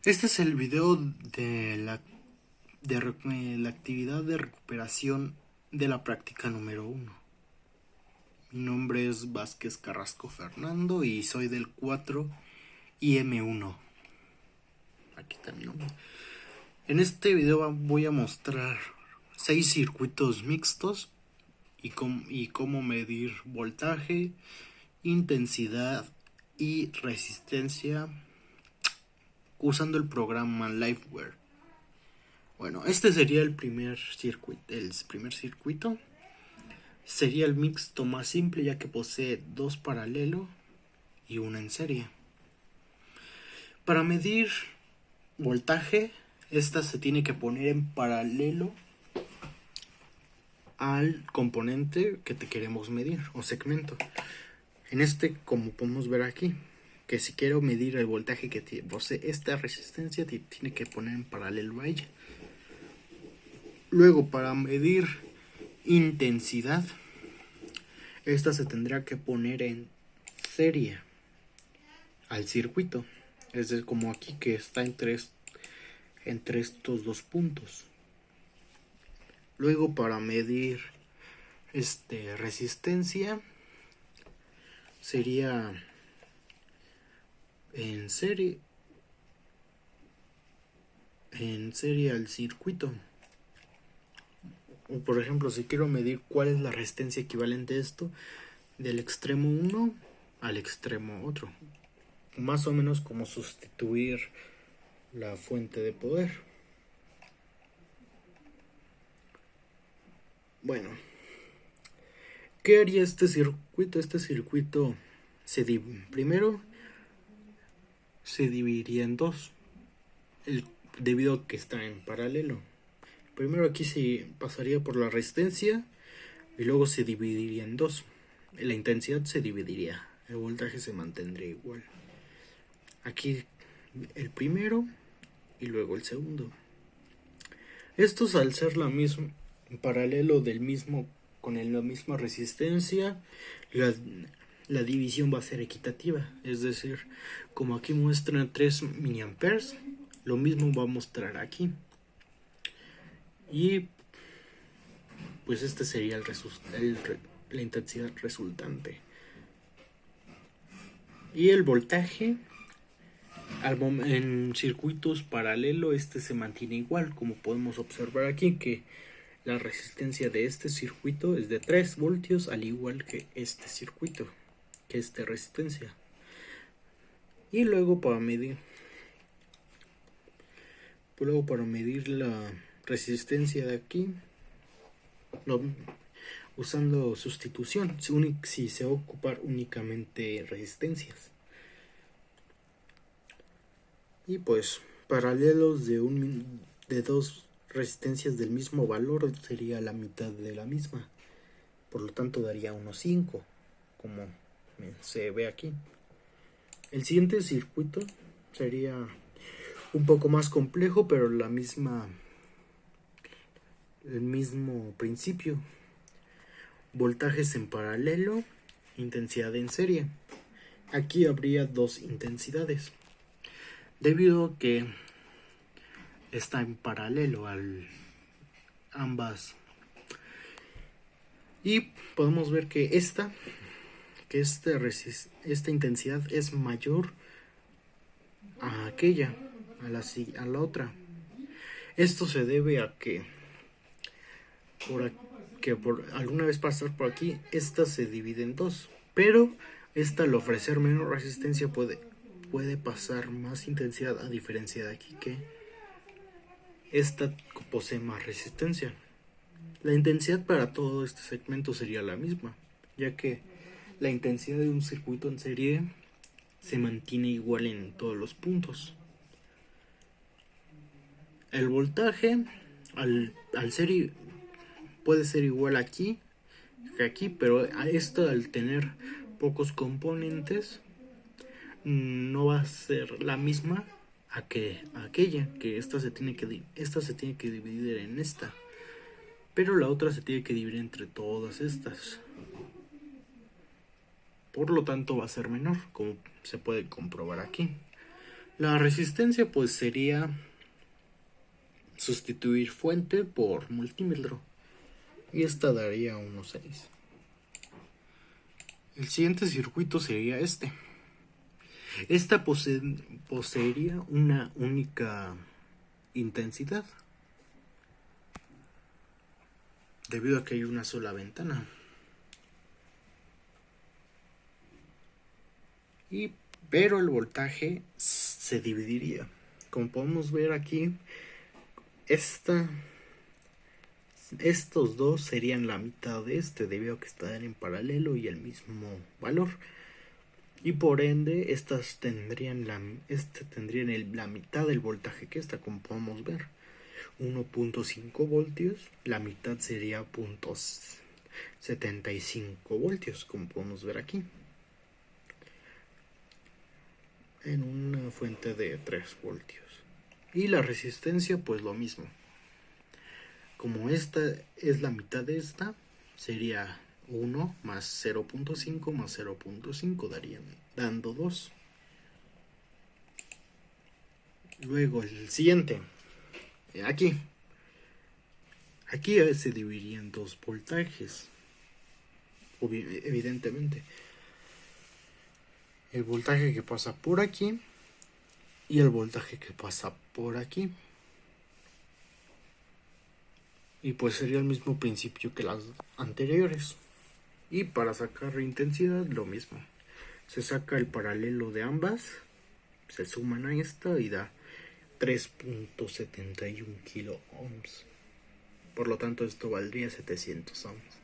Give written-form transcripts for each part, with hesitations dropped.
Este es el video la actividad de recuperación de la práctica número 1. Mi nombre es Vázquez Carrasco Fernando y soy del 4 IM1. Aquí está mi nombre. En este video voy a mostrar 6 circuitos mixtos y cómo medir voltaje, intensidad y resistencia usando el programa Liveware. Bueno, este sería el primer circuito. Sería el mixto más simple, ya que posee 2 paralelo y 1 en serie. Para medir voltaje, esta se tiene que poner en paralelo al componente que te queremos medir o segmento. En este, como podemos ver aquí, que si quiero medir el voltaje que posee esta resistencia, te tiene que poner en paralelo a ella. Luego, para medir intensidad, esta se tendrá que poner en serie al circuito. Es decir, como aquí, que está entre estos dos puntos. Luego, para medir resistencia, sería en serie al circuito. O por ejemplo, si quiero medir cuál es la resistencia equivalente a esto, del extremo 1 al extremo otro. Más o menos como sustituir la fuente de poder. Bueno, ¿qué haría este circuito? Este circuito primero se dividiría en dos, debido a que está en paralelo. Primero aquí se pasaría por la resistencia y luego se dividiría en dos. La intensidad se dividiría, el voltaje se mantendría igual. Aquí el primero y luego el segundo. Estos, al ser paralelo del mismo, con la misma resistencia, la división va a ser equitativa. Es decir, como aquí muestra 3 mA, lo mismo va a mostrar aquí. Y pues este sería la intensidad resultante. Y el voltaje, en circuitos paralelos, se mantiene igual, como podemos observar aquí, que la resistencia de este circuito es de 3 voltios, al igual que este circuito, que es de resistencia. Y luego para medir la resistencia de aquí, usando sustitución, si se va a ocupar únicamente resistencias. Y pues paralelos de dos resistencias del mismo valor sería la mitad de la misma, por lo tanto daría unos 5, como se ve aquí. El siguiente circuito sería un poco más complejo, pero el mismo principio. Voltajes en paralelo, intensidad en serie. Aquí habría dos intensidades, debido a que está en paralelo ambas. Y podemos ver que esta intensidad es mayor a aquella, a la otra. Esto se debe a que por alguna vez pasar por aquí, esta se divide en dos, pero esta, al ofrecer menos resistencia, puede pasar más intensidad, a diferencia de aquí, que esta posee más resistencia. La intensidad para todo este segmento sería la misma, ya que la intensidad de un circuito en serie se mantiene igual en todos los puntos. El voltaje puede ser igual aquí que aquí, pero esto, al tener pocos componentes, no va a ser la misma a aquella, que esta se tiene que dividir en esta, pero la otra se tiene que dividir entre todas estas. Por lo tanto va a ser menor, como se puede comprobar aquí. La resistencia pues sería sustituir fuente por multímetro y esta daría 1.6. El siguiente circuito sería este. Esta poseería una única intensidad debido a que hay una sola ventana. Pero el voltaje se dividiría. Como podemos ver aquí, estos dos serían la mitad de debido a que están en paralelo y el mismo valor. Y por ende, estas tendrían la mitad del voltaje que esta, como podemos ver. 1.5 voltios, la mitad sería 0.75 voltios, como podemos ver aquí. En una fuente de 3 voltios. Y la resistencia, pues lo mismo. Como esta es la mitad de esta, sería 1 más 0.5 más 0.5 dando 2. Luego el siguiente. Aquí se dividirían dos voltajes. Evidentemente. El voltaje que pasa por aquí y el voltaje que pasa por aquí. Y pues sería el mismo principio que las anteriores. Y para sacar intensidad lo mismo. Se saca el paralelo de ambas, se suman a esta y da 3.71 kilo ohms. Por lo tanto esto valdría 700 ohms.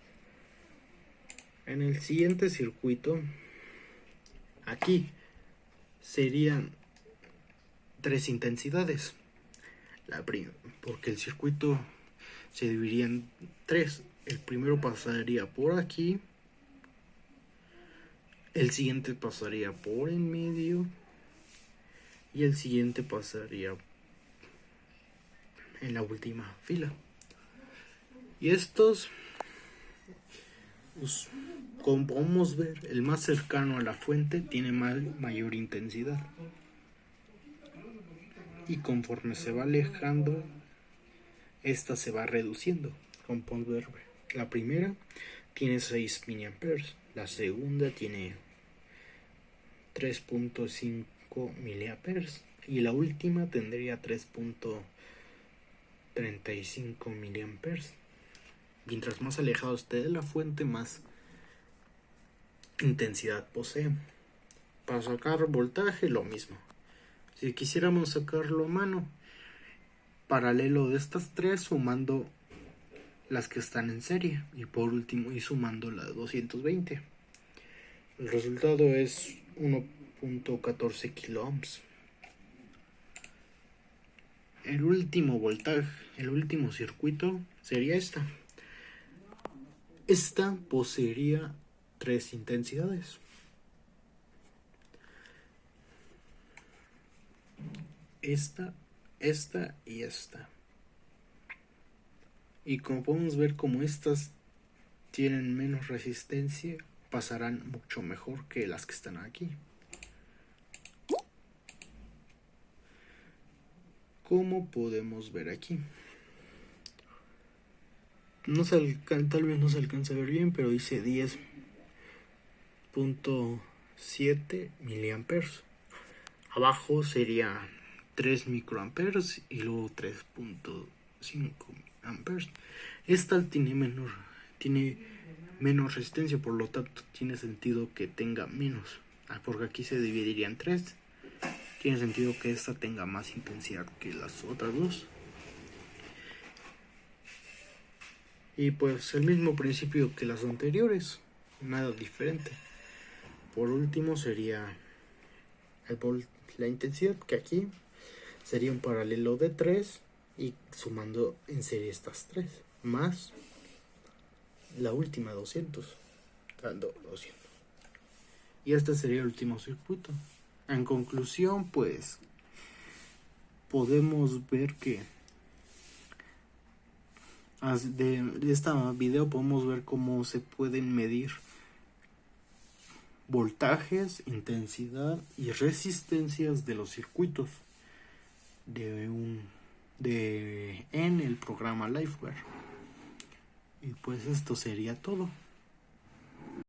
En el siguiente circuito, aquí serían 3 intensidades. Porque el circuito se dividiría en 3. El primero pasaría por aquí. El siguiente pasaría por en medio. Y el siguiente pasaría en la última fila. Y estos, pues, como podemos ver, el más cercano a la fuente tiene mayor intensidad. Y conforme se va alejando, esta se va reduciendo. Como podemos ver, la primera tiene 6 mA, la segunda tiene 3.5 mA y la última tendría 3.35 mA. Mientras más alejado esté de la fuente, más intensidad posee. Para sacar voltaje, lo mismo. Si quisiéramos sacarlo a mano, paralelo de estas 3, sumando las que están en serie y por último y sumando la 220. El resultado es 1.14 kilo ohms. El último voltaje, el último circuito sería esta. Esta poseería 3 intensidades. Esta y esta. Y como podemos ver, como estas tienen menos resistencia, pasarán mucho mejor que las que están aquí. Como podemos ver aquí. Tal vez no se alcanza a ver bien, pero dice 10.7 miliamperes. Abajo sería 3 microamperes y luego 3.5 amperes. Esta tiene menos resistencia, por lo tanto tiene sentido que tenga menos. Porque aquí se dividiría en 3. Tiene sentido que esta tenga más intensidad que las otras dos. Y pues el mismo principio que las anteriores, nada diferente. Por último sería la intensidad, que aquí sería un paralelo de 3 y sumando en serie estas 3 más la última 200, dando 200. Y este sería el último circuito. En conclusión, pues podemos ver que de este video podemos ver cómo se pueden medir voltajes, intensidad y resistencias de los circuitos en el programa Liveware. Y pues esto sería todo.